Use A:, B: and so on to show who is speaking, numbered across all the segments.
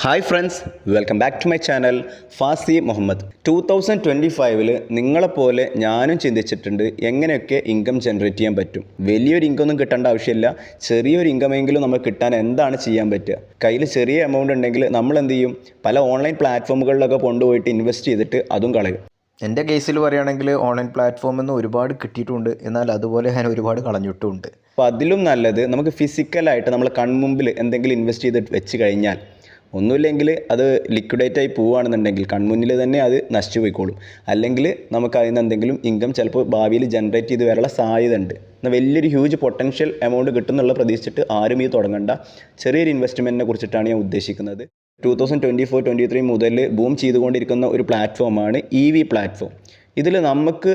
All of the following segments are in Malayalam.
A: Hi friends, welcome back to my channel Fazi Muhammad. 2025 നിങ്ങളെപ്പോലെ ഞാനും ചിന്തിച്ചിട്ടുണ്ട് എങ്ങനെയൊക്കെ ഇൻകം ജനറേറ്റ് ചെയ്യാൻ പറ്റും. വലിയൊരു ഇൻകം ഒന്നും കിട്ടേണ്ട ആവശ്യമില്ല, ചെറിയൊരു ഇൻകമെങ്കിലും നമുക്ക് കിട്ടാൻ എന്താണ് ചെയ്യാൻ പറ്റുക. കയ്യിൽ ചെറിയ എമൗണ്ട് ഉണ്ടെങ്കിൽ നമ്മൾ എന്ത് ചെയ്യും, പല ഓൺലൈൻ പ്ലാറ്റ്ഫോമുകളിലൊക്കെ കൊണ്ടുപോയിട്ട് ഇൻവെസ്റ്റ് ചെയ്തിട്ട് അതും കളയും.
B: എൻ്റെ കേസിൽ പറയുകയാണെങ്കിൽ ഓൺലൈൻ പ്ലാറ്റ്ഫോമിൽ നിന്ന് ഒരുപാട് കിട്ടിയിട്ടുണ്ട്, എന്നാൽ അതുപോലെ ഞാൻ ഒരുപാട് കളഞ്ഞിട്ടുമുണ്ട്.
A: അപ്പോൾ അതിലും നല്ലത് നമുക്ക് ഫിസിക്കലായിട്ട് നമ്മൾ കൺമുമ്പിൽ എന്തെങ്കിലും ഇൻവെസ്റ്റ് ചെയ്തിട്ട് വെച്ച് കഴിഞ്ഞാൽ, ഒന്നുമില്ലെങ്കിൽ അത് ലിക്വിഡേറ്റായി പോവുകയാണെന്നുണ്ടെങ്കിൽ കൺമുന്നിൽ തന്നെ അത് നശിച്ചു പോയിക്കോളും. അല്ലെങ്കിൽ നമുക്ക് അതിൽ നിന്ന് എന്തെങ്കിലും ഇൻകം ചിലപ്പോൾ ഭാവിയിൽ ജനറേറ്റ് ചെയ്ത് വരാനുള്ള സാധ്യത ഉണ്ട്. എന്നാൽ വലിയൊരു ഹ്യൂജ് പൊട്ടൻഷ്യൽ എമൗണ്ട് കിട്ടുന്നുള്ള പ്രതീക്ഷിച്ചിട്ട് ആരും ഇത് തുടങ്ങണ്ട. ചെറിയൊരു ഇൻവെസ്റ്റ്മെൻറ്റിനെ കുറിച്ചിട്ടാണ് ഞാൻ ഉദ്ദേശിക്കുന്നത്. 2024-23 മുതൽ ബൂം ചെയ്തുകൊണ്ടിരിക്കുന്ന ഒരു പ്ലാറ്റ്ഫോമാണ് EV പ്ലാറ്റ്ഫോം. ഇതിൽ നമുക്ക്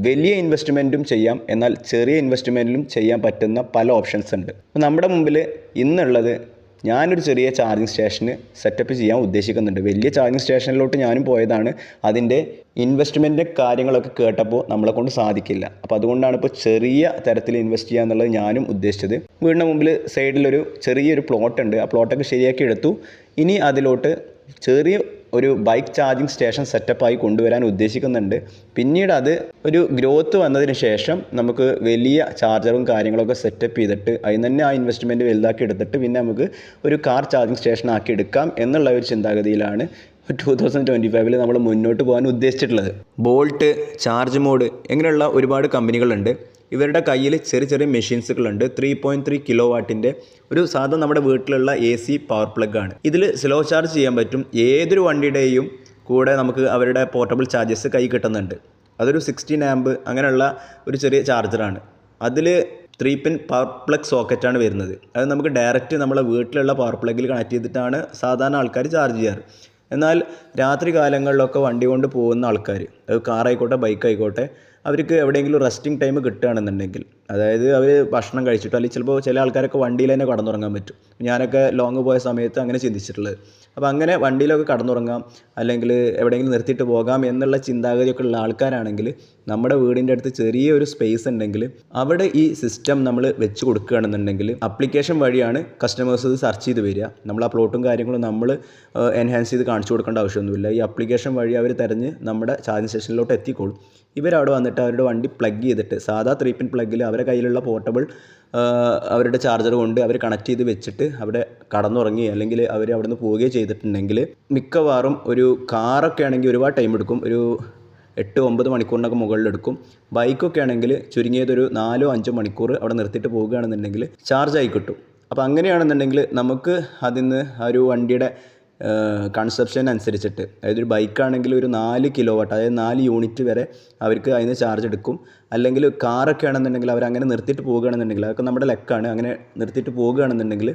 A: വലിയ ഇൻവെസ്റ്റ്മെൻറ്റും ചെയ്യാം, എന്നാൽ ചെറിയ ഇൻവെസ്റ്റ്മെൻറ്റിലും ചെയ്യാൻ പറ്റുന്ന പല ഓപ്ഷൻസ് ഉണ്ട്. അപ്പോൾ നമ്മുടെ മുമ്പിൽ ഇന്നുള്ളത്, ഞാനൊരു ചെറിയ ചാർജിങ് സ്റ്റേഷന് സെറ്റപ്പ് ചെയ്യാൻ ഉദ്ദേശിക്കുന്നുണ്ട്. വലിയ ചാർജിങ് സ്റ്റേഷനിലോട്ട് ഞാനും പോയതാണ്. അതിൻ്റെ ഇൻവെസ്റ്റ്മെൻറ്റിൻ്റെ കാര്യങ്ങളൊക്കെ കേട്ടപ്പോൾ നമ്മളെ കൊണ്ട് സാധിക്കില്ല. അപ്പോൾ അതുകൊണ്ടാണ് ഇപ്പോൾ ചെറിയ തരത്തിൽ ഇൻവെസ്റ്റ് ചെയ്യുക എന്നുള്ളത് ഞാനും ഉദ്ദേശിച്ചത്. വീടിന് മുമ്പിൽ സൈഡിലൊരു ചെറിയൊരു പ്ലോട്ട് ഉണ്ട്. ആ പ്ലോട്ടൊക്കെ ശരിയാക്കി എടുത്തു. ഇനി അതിലോട്ട് ചെറിയ ഒരു ബൈക്ക് ചാർജിങ് സ്റ്റേഷൻ സെറ്റപ്പായി കൊണ്ടുവരാൻ ഉദ്ദേശിക്കുന്നുണ്ട്. പിന്നീട് അത് ഒരു ഗ്രോത്ത് വന്നതിന് ശേഷം നമുക്ക് വലിയ ചാർജറും കാര്യങ്ങളൊക്കെ സെറ്റപ്പ് ചെയ്തിട്ട് അതിൽ തന്നെ ആ ഇൻവെസ്റ്റ്മെൻറ്റ് വലുതാക്കി എടുത്തിട്ട് പിന്നെ നമുക്ക് ഒരു കാർ ചാർജിങ് സ്റ്റേഷൻ ആക്കി എടുക്കാം എന്നുള്ള ഒരു ചിന്താഗതിയിലാണ് 2025 നമ്മൾ മുന്നോട്ട് പോകാൻ ഉദ്ദേശിച്ചിട്ടുള്ളത്. ബോൾട്ട്, ചാർജ് മോഡ് ഇങ്ങനെയുള്ള ഒരുപാട് കമ്പനികളുണ്ട്. ഇവരുടെ കയ്യിൽ ചെറിയ ചെറിയ മെഷീൻസുകളുണ്ട്. 3.3 കിലോ വാട്ടിൻ്റെ ഒരു സാധാരണ നമ്മുടെ വീട്ടിലുള്ള AC പവർ പ്ലഗ് ആണ്. ഇതിൽ സ്ലോ ചാർജ് ചെയ്യാൻ പറ്റും. ഏതൊരു വണ്ടിയുടെയും കൂടെ നമുക്ക് അവരുടെ പോർട്ടബിൾ ചാർജസ് കൈ കിട്ടുന്നുണ്ട്. അതൊരു 16 ആമ്പ് അങ്ങനെയുള്ള ഒരു ചെറിയ ചാർജറാണ്. അതിൽ 3 പിൻ പവർ പ്ലഗ് സോക്കറ്റാണ് വരുന്നത്. അത് നമുക്ക് ഡയറക്റ്റ് നമ്മളെ വീട്ടിലുള്ള പവർ പ്ലഗിൽ കണക്ട് ചെയ്തിട്ടാണ് സാധാരണ ആൾക്കാർ ചാർജ് ചെയ്യാറ്. എന്നാൽ രാത്രി കാലങ്ങളിലൊക്കെ വണ്ടി കൊണ്ട് പോകുന്ന ആൾക്കാർ, അത് കാറായിക്കോട്ടെ ബൈക്കായിക്കോട്ടെ, അവർക്ക് എവിടെയെങ്കിലും റെസ്റ്റിംഗ് ടൈം കിട്ടുകയാണെന്നുണ്ടെങ്കിൽ, അതായത് അവർ ഭക്ഷണം കഴിച്ചിട്ടോ, അല്ലെങ്കിൽ ചിലപ്പോൾ ചില ആൾക്കാരൊക്കെ വണ്ടിയിൽ തന്നെ കടന്നുറങ്ങാൻ പറ്റും. ഞാനൊക്കെ ലോങ് പോയ സമയത്ത് അങ്ങനെ ചിന്തിച്ചിട്ടുള്ളത്. അപ്പോൾ അങ്ങനെ വണ്ടിയിലൊക്കെ കടന്നുറങ്ങാം, അല്ലെങ്കിൽ എവിടെയെങ്കിലും നിർത്തിയിട്ട് പോകാം എന്നുള്ള ചിന്താഗതിയൊക്കെ ഉള്ള ആൾക്കാരാണെങ്കിൽ, നമ്മുടെ വീടിൻ്റെ അടുത്ത് ചെറിയൊരു സ്പേസ് ഉണ്ടെങ്കിൽ അവിടെ ഈ സിസ്റ്റം നമ്മൾ വെച്ച് കൊടുക്കുകയാണെന്നുണ്ടെങ്കിൽ, അപ്ലിക്കേഷൻ വഴിയാണ് കസ്റ്റമേഴ്സ് ഇത് സെർച്ച് ചെയ്ത് വരിക. നമ്മൾ ആ പ്ലോട്ടും കാര്യങ്ങളും നമ്മൾ എൻഹാൻസ് ചെയ്ത് കാണിച്ചു കൊടുക്കേണ്ട ആവശ്യമൊന്നുമില്ല. ഈ അപ്ലിക്കേഷൻ വഴി അവർ തിരഞ്ഞ് നമ്മുടെ ചാർജിങ് സ്റ്റേഷനിലോട്ട് എത്തിക്കോളും. ഇവരവിടെ വന്നിട്ട് അവരുടെ വണ്ടി പ്ലഗ് ചെയ്തിട്ട്, സാധാ 3 പിൻ പ്ലഗിൽ അവരുടെ കയ്യിലുള്ള പോർട്ടബിൾ അവരുടെ ചാർജർ കൊണ്ട് അവർ കണക്ട് ചെയ്ത് വെച്ചിട്ട് അവിടെ കടന്നുറങ്ങി, അല്ലെങ്കിൽ അവർ അവിടെ നിന്ന് പോവുകയോ ചെയ്തിട്ടുണ്ടെങ്കിൽ, മിക്കവാറും ഒരു കാറൊക്കെ ആണെങ്കിൽ ഒരുപാട് ടൈം എടുക്കും. ഒരു 8-9 മണിക്കൂറിനൊക്കെ മുകളിലെടുക്കും. ബൈക്കൊക്കെ ആണെങ്കിൽ ചുരുങ്ങിയതൊരു 4-5 മണിക്കൂർ അവിടെ നിർത്തിയിട്ട് പോവുകയാണെന്നുണ്ടെങ്കിൽ ചാർജായി കിട്ടും. അപ്പോൾ അങ്ങനെയാണെന്നുണ്ടെങ്കിൽ നമുക്ക് അതിന്ന് ആ ഒരു വണ്ടിയുടെ കൺസപ്ഷൻ അനുസരിച്ചിട്ട്, അതായത് ഒരു ബൈക്കാണെങ്കിൽ ഒരു 4 കിലോ വാട്ട്, അതായത് 4 യൂണിറ്റ് വരെ അവർക്ക് അതിന് ചാർജ് എടുക്കും. അല്ലെങ്കിൽ കാറൊക്കെ ആണെന്നുണ്ടെങ്കിൽ അവരങ്ങനെ നിർത്തിയിട്ട് പോവുകയാണെന്നുണ്ടെങ്കിൽ, അതൊക്കെ നമ്മുടെ ലെക്കാണ്, അങ്ങനെ നിർത്തിയിട്ട് പോവുകയാണെന്നുണ്ടെങ്കിൽ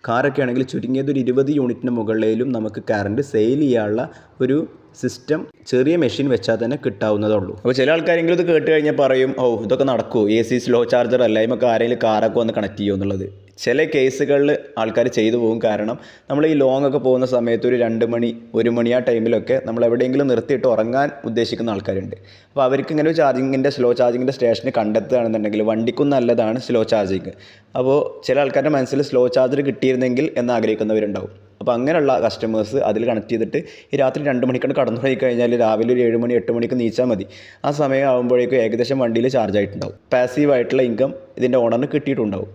A: കാറൊക്കെ ആണെങ്കിൽ ചുരുങ്ങിയത് ഒരു 20 യൂണിറ്റിന് മുകളിലും നമുക്ക് കറണ്ട് സെയിൽ ചെയ്യാനുള്ള ഒരു സിസ്റ്റം ചെറിയ മെഷീൻ വെച്ചാൽ തന്നെ കിട്ടാവുന്നതുള്ളൂ. അപ്പോൾ ചില ആൾക്കാരെങ്കിലും ഇത് കേട്ട് കഴിഞ്ഞാൽ പറയും, ഓ ഇതൊക്കെ നടക്കുമോ, AC സ്ലോ ചാർജർ അല്ല, നമുക്ക് ആരെങ്കിലും കാറൊക്കെ വന്ന് കണക്ട് ചെയ്യുമോ എന്നുള്ളത്. ചില കേസുകളിൽ ആൾക്കാർ ചെയ്തു പോകും. കാരണം നമ്മൾ ഈ ലോങ് ഒക്കെ പോകുന്ന സമയത്ത് ഒരു 2 മണി 1 മണി ആ ടൈമിലൊക്കെ നമ്മൾ എവിടെയെങ്കിലും നിർത്തിയിട്ട് ഉറങ്ങാൻ ഉദ്ദേശിക്കുന്ന ആൾക്കാരുണ്ട്. അപ്പോൾ അവർക്ക് ഇങ്ങനെ ഒരു സ്ലോ ചാർജിങ്ങിൻ്റെ സ്റ്റേഷന് കണ്ടെത്തുകയാണെന്നുണ്ടെങ്കിൽ വണ്ടിക്കും നല്ലതാണ് സ്ലോ ചാർജിങ്. അപ്പോൾ ചില ആൾക്കാരുടെ മനസ്സിൽ സ്ലോ ചാർജർ കിട്ടിയിരുന്നെങ്കിൽ എന്ന് ആഗ്രഹിക്കുന്നവരുണ്ടാവും. അപ്പോൾ അങ്ങനെയുള്ള കസ്റ്റമേഴ്സ് അതിൽ കണക്ട് ചെയ്തിട്ട് ഈ രാത്രി 2 മണിക്കാണ് കടന്നു പോയി കഴിഞ്ഞാൽ രാവിലെ ഒരു 7 മണി 8 മണിക്ക് നീച്ചാൽ മതി. ആ സമയം ആകുമ്പോഴേക്കും ഏകദേശം വണ്ടിയിൽ ചാർജ് ആയിട്ടുണ്ടാവും. പാസീവായിട്ടുള്ള ഇൻകം ഇതിൻ്റെ ഓണറിന് കിട്ടിയിട്ടുണ്ടാവും.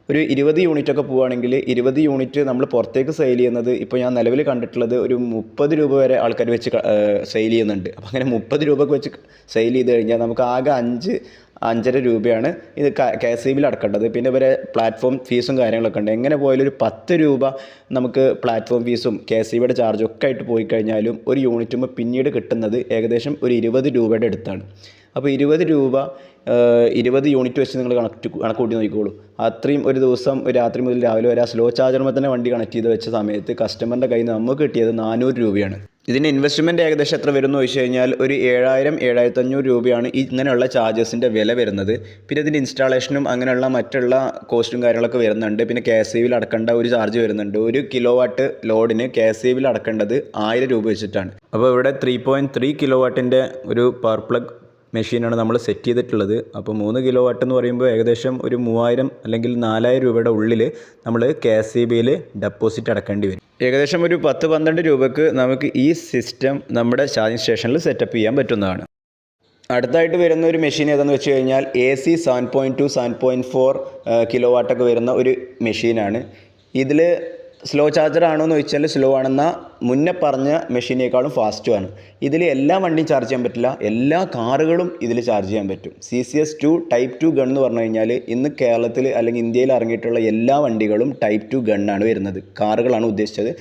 A: ഒരു 20 യൂണിറ്റൊക്കെ പോവുകയാണെങ്കിൽ 20 യൂണിറ്റ് നമ്മൾ പുറത്തേക്ക് സെയിൽ ചെയ്യുന്നത്, ഇപ്പോൾ ഞാൻ നിലവിൽ കണ്ടിട്ടുള്ളത് ഒരു 30 രൂപ വരെ ആൾക്കാർ വെച്ച് സെയിൽ ചെയ്യുന്നുണ്ട്. അപ്പോൾ അങ്ങനെ 30 രൂപക്ക് വെച്ച് സെയിൽ ചെയ്ത് കഴിഞ്ഞാൽ നമുക്ക് ആകെ 5-5.5 രൂപയാണ് ഇത് KCBയിൽ അടക്കേണ്ടത്. പിന്നെ ഇവരെ പ്ലാറ്റ്ഫോം ഫീസും കാര്യങ്ങളൊക്കെ ഉണ്ട്. എങ്ങനെ പോയാലും ഒരു 10 രൂപ നമുക്ക് പ്ലാറ്റ്ഫോം ഫീസും KCBയുടെ ചാർജും ഒക്കെ ആയിട്ട് പോയി കഴിഞ്ഞാലും ഒരു യൂണിറ്റുമ്പോൾ പിന്നീട് കിട്ടുന്നത് ഏകദേശം ഒരു 20 രൂപയുടെ അടുത്താണ്. അപ്പോൾ 20 രൂപ 20 യൂണിറ്റ് വെച്ച് നിങ്ങൾ കണക്ക് കൂട്ടി നോക്കിക്കോളൂ. അത്രയും ഒരു ദിവസം രാത്രി മുതൽ രാവിലെ വരെ ആ സ്ലോ ചാർജറുമ്പോൾ തന്നെ വണ്ടി കണക്ട് ചെയ്ത് വെച്ച സമയത്ത് കസ്റ്റമറിൻ്റെ കയ്യിൽ നിന്ന് നമുക്ക് കിട്ടിയത് 400 രൂപയാണ്. ഇതിൻ്റെ ഇൻവെസ്റ്റ്മെൻറ്റ് ഏകദേശം എത്ര വരുമെന്ന് ചോദിച്ചു കഴിഞ്ഞാൽ ഒരു 7,000-7,500 രൂപയാണ് ഇങ്ങനെയുള്ള ചാർജസിൻ്റെ വില വരുന്നത്. പിന്നെ ഇതിൻ്റെ ഇൻസ്റ്റാളേഷനും അങ്ങനെയുള്ള മറ്റുള്ള കോസ്റ്റും കാര്യങ്ങളൊക്കെ വരുന്നുണ്ട്. പിന്നെ KCBയിൽ അടക്കേണ്ട ഒരു ചാർജ് വരുന്നുണ്ട്. 1 കിലോ വാട്ട് ലോഡിന് KCBയിൽ അടക്കേണ്ടത് 1000 രൂപ വെച്ചിട്ടാണ്. അപ്പോൾ ഇവിടെ 3.3 കിലോ വാട്ടിൻ്റെ ഒരു പവർ പ്ലഗ് മെഷീനാണ് നമ്മൾ സെറ്റ് ചെയ്തിട്ടുള്ളത്. അപ്പോൾ 3 കിലോ വാട്ട് എന്ന് പറയുമ്പോൾ ഏകദേശം ഒരു 3000 അല്ലെങ്കിൽ 4000 രൂപയുടെ ഉള്ളിൽ നമ്മൾ KSEBയിൽ ഡെപ്പോസിറ്റ് അടക്കേണ്ടി വരും. ഏകദേശം ഒരു 10-12 രൂപയ്ക്ക് നമുക്ക് ഈ സിസ്റ്റം നമ്മുടെ ചാർജിങ് സ്റ്റേഷനിൽ സെറ്റപ്പ് ചെയ്യാൻ പറ്റുന്നതാണ്. അടുത്തായിട്ട് വരുന്ന ഒരു മെഷീൻ ഏതാണെന്ന് വെച്ച് കഴിഞ്ഞാൽ AC 7.2 7.4 കിലോ വാട്ടൊക്കെ വരുന്ന ഒരു മെഷീനാണ്. ഇതിൽ സ്ലോ ചാർജർ ആണോ എന്ന് ചോദിച്ചാൽ സ്ലോ ആണെന്നാൽ മുന്നേ പറഞ്ഞ മെഷീനേക്കാളും ഫാസ്റ്റുമാണ്. ഇതിൽ എല്ലാ വണ്ടിയും ചാർജ് ചെയ്യാൻ പറ്റില്ല, എല്ലാ കാറുകളും ഇതിൽ ചാർജ് ചെയ്യാൻ പറ്റും. CCS2 ടൈപ്പ് 2 ഗൺ എന്ന് പറഞ്ഞു കഴിഞ്ഞാൽ ഇന്ന് കേരളത്തിൽ അല്ലെങ്കിൽ ഇന്ത്യയിൽ ഇറങ്ങിയിട്ടുള്ള എല്ലാ വണ്ടികളും ടൈപ്പ് 2 ഗണ്ണാണ് വരുന്നത്. കാറുകളാണ് ഉദ്ദേശിച്ചത്.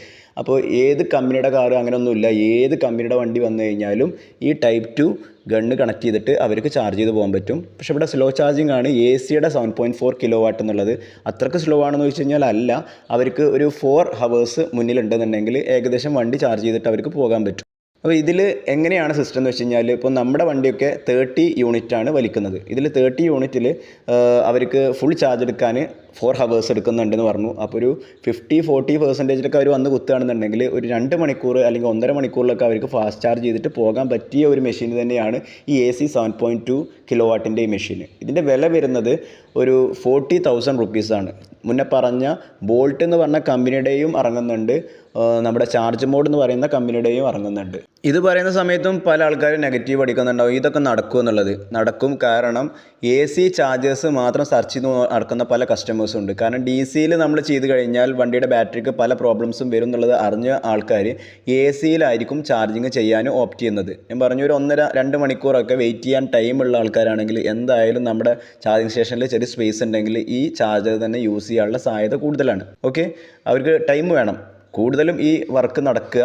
A: അപ്പോൾ ഏത് കമ്പനിയുടെ കാറ് അങ്ങനെയൊന്നുമില്ല, ഏത് കമ്പനിയുടെ വണ്ടി വന്നു കഴിഞ്ഞാലും ഈ ടൈപ്പ് 2 ഗണ്ണ് കണക്ട് ചെയ്തിട്ട് അവർക്ക് ചാർജ് ചെയ്ത് പോകാൻ പറ്റും. പക്ഷേ ഇവിടെ സ്ലോ ചാർജിങ് ആണ്. AC-യുടെ 7.4 കിലോ വാട്ട് എന്നുള്ളത് അത്രയ്ക്ക് സ്ലോ ആണെന്ന് ചോദിച്ചു കഴിഞ്ഞാൽ അല്ല. അവർക്ക് ഒരു 4 ഹവേഴ്സ് മുന്നിലുണ്ടെന്നുണ്ടെങ്കിൽ ഏകദേശം വണ്ടി ചാർജ് ചെയ്തിട്ട് അവർക്ക് പോകാൻ പറ്റും. അപ്പോൾ ഇതിൽ എങ്ങനെയാണ് സിസ്റ്റം എന്ന് വെച്ച് കഴിഞ്ഞാൽ ഇപ്പോൾ നമ്മുടെ വണ്ടിയൊക്കെ 30 യൂണിറ്റാണ് വലിക്കുന്നത്. ഇതിൽ 30 യൂണിറ്റിൽ അവർക്ക് ഫുൾ ചാർജ് എടുക്കാൻ 4 ഹവേഴ്സ് എടുക്കുന്നുണ്ടെന്ന് പറഞ്ഞു. അപ്പോൾ ഒരു 50-40% അവർ വന്ന് കുത്തുകയാണെന്നുണ്ടെങ്കിൽ ഒരു 2 മണിക്കൂർ അല്ലെങ്കിൽ 1.5 മണിക്കൂറിലൊക്കെ അവർക്ക് ഫാസ്റ്റ് ചാർജ് ചെയ്തിട്ട് പോകാൻ പറ്റിയ ഒരു മെഷീൻ തന്നെയാണ് ഈ AC 7.2 കിലോ വാട്ടിൻ്റെ ഈ മെഷീൻ. ഇതിൻ്റെ വില വരുന്നത് ഒരു 40,000 റുപ്പീസാണ്. മുന്നേ പറഞ്ഞ ബോൾട്ട് എന്ന് പറഞ്ഞ കമ്പനിയുടെയും ഇറങ്ങുന്നുണ്ട്, നമ്മുടെ ചാർജ് മോഡ് എന്ന് പറയുന്ന കമ്പനിയുടെയും ഇറങ്ങുന്നുണ്ട്. ഇത് പറയുന്ന സമയത്തും പല ആൾക്കാരും നെഗറ്റീവ് അടിക്കുന്നുണ്ടാവും, ഇതൊക്കെ നടക്കും എന്നുള്ളത്. നടക്കും, കാരണം AC ചാർജേഴ്സ് മാത്രം സെർച്ച് ചെയ്ത് നടക്കുന്ന പല കസ്റ്റമേഴ്സും ഉണ്ട്. കാരണം DCയിൽ നമ്മൾ ചെയ്ത് കഴിഞ്ഞാൽ വണ്ടിയുടെ ബാറ്ററിക്ക് പല പ്രോബ്ലംസും വരും എന്നുള്ളത് അറിഞ്ഞ ആൾക്കാർ AC-യിലായിരിക്കും ചാർജിങ് ചെയ്യാൻ ഓപ്റ്റ് ചെയ്യുന്നത്. ഞാൻ പറഞ്ഞു ഒരു 1.5-2 മണിക്കൂറൊക്കെ വെയിറ്റ് ചെയ്യാൻ ടൈമുള്ള ആൾക്കാരാണെങ്കിൽ എന്തായാലും നമ്മുടെ ചാർജിങ് സ്റ്റേഷനിൽ ചെറിയ സ്പേസ് ഉണ്ടെങ്കിൽ ഈ ചാർജർ തന്നെ യൂസ് ചെയ്യാനുള്ള സാധ്യത കൂടുതലാണ്. ഓക്കെ, അവർക്ക് ടൈം വേണം. കൂടുതലും ഈ വർക്ക് നടക്കുക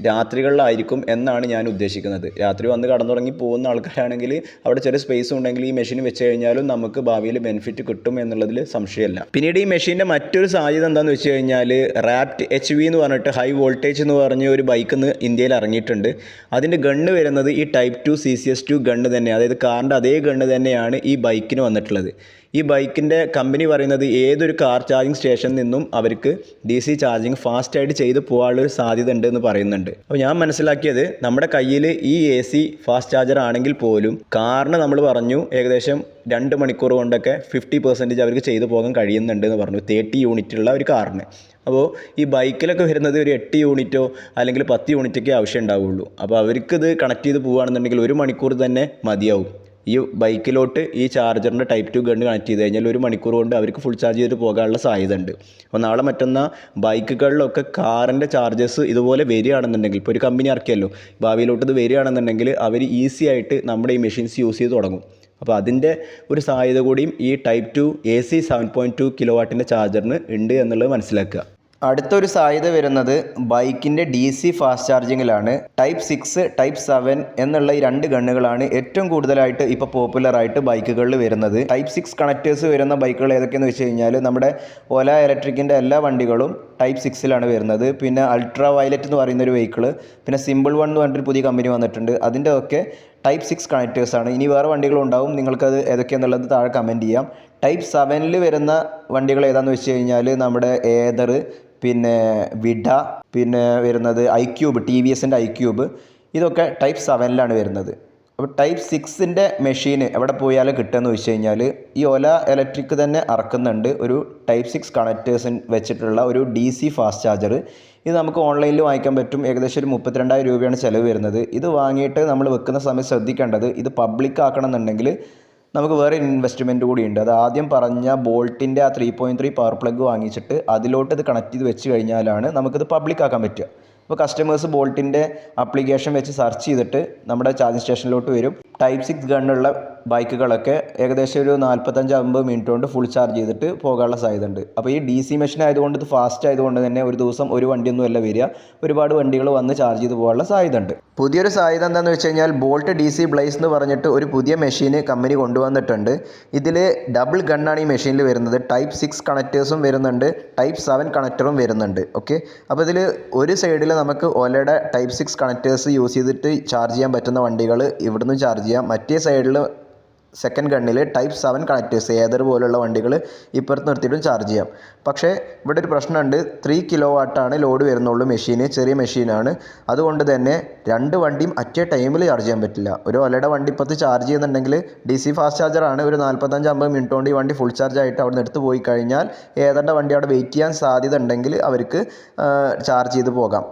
A: രാത്രികളിലായിരിക്കും എന്നാണ് ഞാൻ ഉദ്ദേശിക്കുന്നത്. രാത്രി വന്ന് കടന്നുറങ്ങി പോകുന്ന ആൾക്കാരാണെങ്കിൽ അവിടെ ചെറിയ സ്പേസ് ഉണ്ടെങ്കിൽ ഈ മെഷീൻ വെച്ച് കഴിഞ്ഞാലും നമുക്ക് ഭാവിയിൽ ബെനിഫിറ്റ് കിട്ടും എന്നുള്ളതിൽ സംശയമില്ല. പിന്നീട് ഈ മെഷീൻ്റെ മറ്റൊരു സാധ്യത എന്താണെന്ന് വെച്ച് കഴിഞ്ഞാൽ റാപ്റ്റ് HV എന്ന് പറഞ്ഞിട്ട് ഹൈ വോൾട്ടേജ് എന്ന് പറഞ്ഞ ഒരു ബൈക്ക് ഇന്ന് ഇന്ത്യയിൽ ഇറങ്ങിയിട്ടുണ്ട്. അതിൻ്റെ ഗണ്ണ് വരുന്നത് ഈ ടൈപ്പ് 2 CCS2 ഗണ്ണ് തന്നെ, അതായത് കാറിൻ്റെ അതേ ഗണ്ണ് തന്നെയാണ് ഈ ബൈക്കിന് വന്നിട്ടുള്ളത്. ഈ ബൈക്കിൻ്റെ കമ്പനി പറയുന്നത് ഏതൊരു കാർ ചാർജിങ് സ്റ്റേഷനിൽ നിന്നും അവർക്ക് DC ചാർജിങ് ഫാസ്റ്റായിട്ട് ചെയ്ത് പോകാനുള്ളൊരു സാധ്യത ഉണ്ട് എന്ന് പറയുന്നുണ്ട്. അപ്പോൾ ഞാൻ മനസ്സിലാക്കിയത് നമ്മുടെ കയ്യിൽ ഈ AC ഫാസ്റ്റ് ചാർജർ ആണെങ്കിൽ പോലും കാറിന് നമ്മൾ പറഞ്ഞു ഏകദേശം 2 മണിക്കൂർ കൊണ്ടൊക്കെ 50% അവർക്ക് ചെയ്തു പോകാൻ കഴിയുന്നുണ്ട് എന്ന് പറഞ്ഞു, 30 യൂണിറ്റുള്ള ഒരു കാറിന്. അപ്പോൾ ഈ ബൈക്കിലൊക്കെ വരുന്നത് ഒരു 8 യൂണിറ്റോ അല്ലെങ്കിൽ 10 യൂണിറ്റൊക്കെ ആവശ്യം ഉണ്ടാവുള്ളൂ. അപ്പോൾ അവർക്കിത് കണക്ട് ചെയ്ത് പോകുകയാണെന്നുണ്ടെങ്കിൽ 1 മണിക്കൂർ തന്നെ മതിയാവും. ഈ ബൈക്കിലോട്ട് ഈ ചാർജറിൻ്റെ ടൈപ്പ് 2 ഗണ്ണ് കണക്ട് ചെയ്ത് കഴിഞ്ഞാൽ 1 മണിക്കൂർ കൊണ്ട് അവർക്ക് ഫുൾ ചാർജ് ചെയ്തിട്ട് പോകാനുള്ള സാധ്യത ഉണ്ട്. അപ്പോൾ നാളെ മറ്റന്നാൾ ബൈക്കുകളിലൊക്കെ കാറിൻ്റെ ചാർജസ് ഇതുപോലെ വരികയാണെന്നുണ്ടെങ്കിൽ, ഇപ്പോൾ ഒരു കമ്പനി ഇറക്കിയല്ലോ, ഭാവിയിലോട്ട് ഇത് വരികയാണെന്നുണ്ടെങ്കിൽ അവർ ഈസി ആയിട്ട് നമ്മുടെ ഈ മെഷീൻസ് യൂസ് ചെയ്ത് തുടങ്ങും. അപ്പോൾ അതിൻ്റെ ഒരു സാധ്യത കൂടിയും ഈ ടൈപ്പ് 2 AC 7.2 കിലോ വാട്ടിൻ്റെ ചാർജറിന് ഉണ്ട് എന്നുള്ളത് മനസ്സിലാക്കുക.
B: അടുത്തൊരു സാധ്യത വരുന്നത് ബൈക്കിൻ്റെ DC ഫാസ്റ്റ് ചാർജിങ്ങിലാണ്. ടൈപ്പ് 6 ടൈപ്പ് 7 എന്നുള്ള ഈ 2 ഗണ്ണുകളാണ് ഏറ്റവും കൂടുതലായിട്ട് ഇപ്പോൾ പോപ്പുലറായിട്ട് ബൈക്കുകളിൽ വരുന്നത്. ടൈപ്പ് 6 കണക്റ്റേഴ്സ് വരുന്ന ബൈക്കുകൾ ഏതൊക്കെയെന്ന് വെച്ച് കഴിഞ്ഞാൽ നമ്മുടെ ഓല ഇലക്ട്രിക്കിൻ്റെ എല്ലാ വണ്ടികളും ടൈപ്പ് 6-ലാണ് വരുന്നത്. പിന്നെ അൾട്രാ വയലറ്റ് എന്ന് പറയുന്നൊരു വെഹിക്കിൾ, പിന്നെ സിമ്പിൾ വൺ എന്ന് പറഞ്ഞിട്ടൊരു പുതിയ കമ്പനി വന്നിട്ടുണ്ട്. അതിൻ്റെ ഒക്കെ ടൈപ്പ് 6 കണക്റ്റേഴ്സാണ്. ഇനി വേറെ വണ്ടികളുണ്ടാവും, നിങ്ങൾക്കത് ഏതൊക്കെയാണെന്നുള്ളത് താഴെ കമൻറ്റ് ചെയ്യാം. ടൈപ്പ് 7-ൽ വരുന്ന വണ്ടികൾ ഏതാണെന്ന് വെച്ച് കഴിഞ്ഞാൽ നമ്മുടെ ഏതർ, പിന്നെ വിഡ, പിന്നെ വരുന്നത് iQube, TVS-ൻ്റെ iQube, ഇതൊക്കെ ടൈപ്പ് 7-ലാണ് വരുന്നത്. അപ്പോൾ ടൈപ്പ് 6-ൻ്റെ മെഷീൻ എവിടെ പോയാലും കിട്ടുമെന്ന് വെച്ച് കഴിഞ്ഞാൽ ഈ ഓല ഇലക്ട്രിക് തന്നെ ഇറക്കുന്നുണ്ട് ഒരു ടൈപ്പ് 6 കണക്റ്റേഴ്സ് വെച്ചിട്ടുള്ള ഒരു DC ഫാസ്റ്റ് ചാർജർ. ഇത് നമുക്ക് ഓൺലൈനിൽ വാങ്ങിക്കാൻ പറ്റും. ഏകദേശം ഒരു 32,000 രൂപയാണ് ചിലവ് വരുന്നത്. ഇത് വാങ്ങിയിട്ട് നമ്മൾ വെക്കുന്ന സമയത്ത് ശ്രദ്ധിക്കേണ്ടത്, ഇത് പബ്ലിക് ആക്കണം എന്നുണ്ടെങ്കിൽ നമുക്ക് വേറെ ഇൻവെസ്റ്റ്മെൻറ്റ് കൂടിയുണ്ട്. അത് ആദ്യം പറഞ്ഞ ബോൾട്ടിൻ്റെ ആ 3.3 പവർ പ്ലഗ് വാങ്ങിച്ചിട്ട് അതിലോട്ട് ഇത് കണക്ട് ചെയ്ത് വെച്ച് കഴിഞ്ഞാലാണ് നമുക്കിത് പബ്ലിക് ആക്കാൻ പറ്റുക. അപ്പോൾ കസ്റ്റമേഴ്സ് ബോൾട്ടിൻ്റെ ആപ്ലിക്കേഷൻ വെച്ച് സെർച്ച് ചെയ്തിട്ട് നമ്മുടെ ചാർജിങ് സ്റ്റേഷനിലോട്ട് വരും. ടൈപ്പ് 6 ഗണ്ണുള്ള ബൈക്കുകളൊക്കെ ഏകദേശം ഒരു 45-50 മിനിറ്റ് കൊണ്ട് ഫുൾ ചാർജ് ചെയ്തിട്ട് പോകാനുള്ള സാധ്യത ഉണ്ട്. അപ്പോൾ ഈ DC മെഷീൻ ആയതുകൊണ്ട് ഇത് ഫാസ്റ്റ് ആയതുകൊണ്ട് തന്നെ ഒരു ദിവസം ഒരു വണ്ടിയൊന്നും അല്ല വരിക, ഒരുപാട് വണ്ടികൾ വന്ന് ചാർജ് ചെയ്ത് പോകാനുള്ള സാധ്യത ഉണ്ട്. പുതിയൊരു സാധ്യത എന്താണെന്ന് വെച്ച് കഴിഞ്ഞാൽ ബോൾട്ട് DC ബ്ലേസ് എന്ന് പറഞ്ഞിട്ട് ഒരു പുതിയ മെഷീൻ കമ്പനി കൊണ്ടുവന്നിട്ടുണ്ട്. ഇതിൽ ഡബിൾ ഗണ്ണാണ് ഈ മെഷീനിൽ വരുന്നത്. ടൈപ്പ് 6 കണക്റ്റേഴ്സും വരുന്നുണ്ട്, ടൈപ്പ് 7 കണക്ടറും വരുന്നുണ്ട്. ഓക്കെ, അപ്പോൾ ഇതിൽ ഒരു സൈഡിൽ നമുക്ക് ഓലയുടെ ടൈപ്പ് 6 കണക്റ്റേഴ്സ് യൂസ് ചെയ്തിട്ട് ചാർജ് ചെയ്യാൻ പറ്റുന്ന വണ്ടികൾ ഇവിടുന്ന് ചാർജ് ചെയ്യാം. മറ്റേ സൈഡിൽ സെക്കൻഡ് ഗണ്ണിൽ ടൈപ്പ് 7 കണക്റ്റേഴ്സ് ഏതർ പോലുള്ള വണ്ടികൾ ഇപ്പുറത്ത് നിർത്തിയിട്ടും ചാർജ് ചെയ്യാം. പക്ഷേ ഇവിടെ ഒരു പ്രശ്നമുണ്ട്, 3 കിലോ വാട്ടാണ് ലോഡ് വരുന്നുള്ളൂ മെഷീന്, ചെറിയ മെഷീനാണ്. അതുകൊണ്ട് തന്നെ രണ്ട് വണ്ടിയും അറ്റ് എ ടൈമിൽ ചാർജ് ചെയ്യാൻ പറ്റില്ല. ഒരു ഒലയുടെ വണ്ടി ഇപ്പുറത്ത് ചാർജ് ചെയ്യുന്നുണ്ടെങ്കിൽ DC ഫാസ്റ്റ് ചാർജറാണ്, ഒരു 45-50 മിനിറ്റ് കൊണ്ട് ഈ വണ്ടി ഫുൾ ചാർജ് ആയിട്ട് അവിടെ നിന്ന് എടുത്ത് പോയി കഴിഞ്ഞാൽ ഏതറിൻ്റെ വണ്ടി അവിടെ വെയിറ്റ് ചെയ്യാൻ സാധ്യത ഉണ്ടെങ്കിൽ അവർക്ക് ചാർജ് ചെയ്ത് പോകാം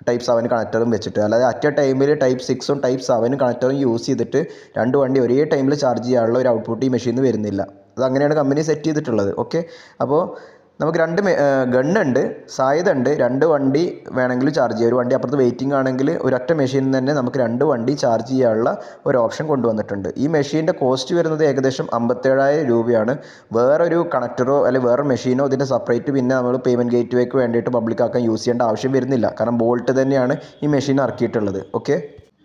B: ടൈപ്പ് 7 കണക്ടറും വെച്ചിട്ട്. അല്ലാതെ അറ്റ് എ ടൈമിൽ ടൈപ്പ് 6ഉം ടൈപ്പ് 7 കണക്ടറും യൂസ് ചെയ്തിട്ട് രണ്ട് വണ്ടി ഒരേ ടൈമിൽ ചാർജ് ചെയ്യാനുള്ള ഒരു ഔട്ട്പുട്ട് ഈ മെഷീനിൽ വരുന്നില്ല. അത് അങ്ങനെയാണ് കമ്പനി സെറ്റ് ചെയ്തിട്ടുള്ളത്. ഓക്കെ, അപ്പോൾ നമുക്ക് രണ്ട് ഗണ്ണുണ്ട്, സാധ്യതയുണ്ട് രണ്ട് വണ്ടി വേണമെങ്കിൽ ചാർജ് ചെയ്യാം. ഒരു വണ്ടി അപ്പുറത്ത് വെയിറ്റിംഗ് ആണെങ്കിൽ ഒരൊറ്റ മെഷീനിൽ തന്നെ നമുക്ക് രണ്ട് വണ്ടി ചാർജ് ചെയ്യാനുള്ള ഒരു ഓപ്ഷൻ കൊണ്ടുവന്നിട്ടുണ്ട്. ഈ മെഷീൻ്റെ കോസ്റ്റ് വരുന്നത് ഏകദേശം 57,000 രൂപയാണ്. വേറൊരു കണക്ടറോ അല്ലെങ്കിൽ വേറെ മെഷീനോ ഇതിൻ്റെ സെപ്പറേറ്റ് പിന്നെ നമ്മൾ പേയ്മെൻറ്റ് ഗേറ്റ്വേക്ക് വേണ്ടിയിട്ട് പബ്ലിക്കാക്കാൻ യൂസ് ചെയ്യേണ്ട ആവശ്യം വരുന്നില്ല. കാരണം ബോൾട്ട് തന്നെയാണ് ഈ മെഷീൻ ഇറക്കിയിട്ടുള്ളത്. ഓക്കെ,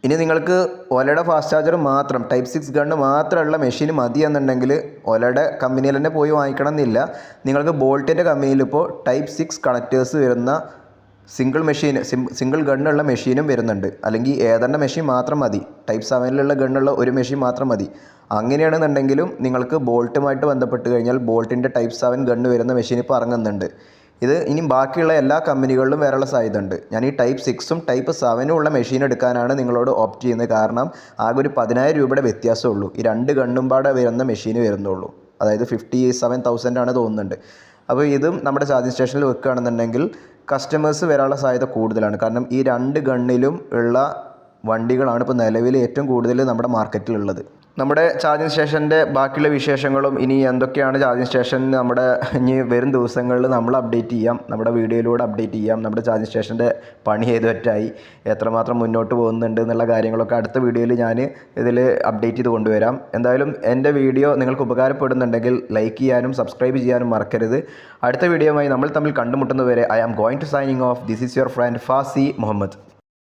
B: ഇനി നിങ്ങൾക്ക് ഒലയുടെ ഫാസ്റ്റ് ചാർജർ മാത്രം ടൈപ്പ് 6 ഗണ്ണ് മാത്രമുള്ള മെഷീൻ മതി എന്നുണ്ടെങ്കിൽ ഒലയുടെ കമ്പനിയിൽ തന്നെ പോയി വാങ്ങിക്കണം എന്നില്ല. നിങ്ങൾക്ക് ബോൾട്ടിൻ്റെ കമ്പനിയിൽ ഇപ്പോൾ ടൈപ്പ് 6 കണക്റ്റേഴ്സ് വരുന്ന സിംഗിൾ ഗണ്ണുള്ള മെഷീനും വരുന്നുണ്ട്. അല്ലെങ്കിൽ ഏതാണ്ട് മെഷീൻ മാത്രം മതി, ടൈപ്പ് 7 ഗണ്ണുള്ള ഒരു മെഷീൻ മാത്രം മതി. അങ്ങനെയാണെന്നുണ്ടെങ്കിലും നിങ്ങൾക്ക് ബോൾട്ടുമായിട്ട് ബന്ധപ്പെട്ട് കഴിഞ്ഞാൽ ബോൾട്ടിൻ്റെ ടൈപ്പ് 7 ഗണ്ണ് വരുന്ന മെഷീൻ ഇപ്പോൾ ഇറങ്ങുന്നുണ്ട്. ഇത് ഇനി ബാക്കിയുള്ള എല്ലാ കമ്പനികളിലും വരാനുള്ള സാധ്യത ഉണ്ട്. ഞാൻ ഈ ടൈപ്പ് 6ഉം ടൈപ്പ് 7ഉം ഉള്ള മെഷീൻ എടുക്കാനാണ് നിങ്ങളോട് ഓപ്റ്റ് ചെയ്യുന്നത്. കാരണം ആകെ ഒരു 10,000 രൂപയുടെ വ്യത്യാസമുള്ളൂ. ഈ രണ്ട് ഗണ്ണും പാടെ വരുന്ന മെഷീൻ വരുന്നുള്ളൂ. അതായത് 57,000 ആണ് തോന്നുന്നുണ്ട്. അപ്പോൾ ഇതും നമ്മുടെ ചാർജിങ് സ്റ്റേഷനിൽ വെക്കുകയാണെന്നുണ്ടെങ്കിൽ കസ്റ്റമേഴ്സ് വരാനുള്ള സാധ്യത കൂടുതലാണ്. കാരണം ഈ രണ്ട് ഗണ്ണിലും ഉള്ള വണ്ടികളാണ് ഇപ്പോൾ നിലവിൽ ഏറ്റവും കൂടുതൽ നമ്മുടെ മാർക്കറ്റിലുള്ളത്. നമ്മുടെ ചാർജിങ് സ്റ്റേഷൻ്റെ ബാക്കിയുള്ള വിശേഷങ്ങളും ഇനി എന്തൊക്കെയാണ് ചാർജിങ് സ്റ്റേഷൻ നമ്മുടെ ഇനി വരും ദിവസങ്ങളിൽ നമ്മൾ അപ്ഡേറ്റ് ചെയ്യാം, നമ്മുടെ വീഡിയോയിലൂടെ അപ്ഡേറ്റ് ചെയ്യാം. നമ്മുടെ ചാർജിങ് സ്റ്റേഷൻ്റെ പണി ഏതുവറ്റായി, എത്രമാത്രം മുന്നോട്ട് പോകുന്നുണ്ട് എന്നുള്ള കാര്യങ്ങളൊക്കെ അടുത്ത വീഡിയോയിൽ ഞാൻ ഇതിൽ അപ്ഡേറ്റ് ചെയ്ത് കൊണ്ടുവരാം. എന്തായാലും എൻ്റെ വീഡിയോ നിങ്ങൾക്ക് ഉപകാരപ്പെടുന്നുണ്ടെങ്കിൽ ലൈക്ക് ചെയ്യാനും സബ്സ്ക്രൈബ് ചെയ്യാനും മറക്കരുത്. അടുത്ത വീഡിയോയുമായി നമ്മൾ തമ്മിൽ കണ്ടുമുട്ടുന്നതുവരെ I am going to signing off. This is your friend Fazi Muhammad.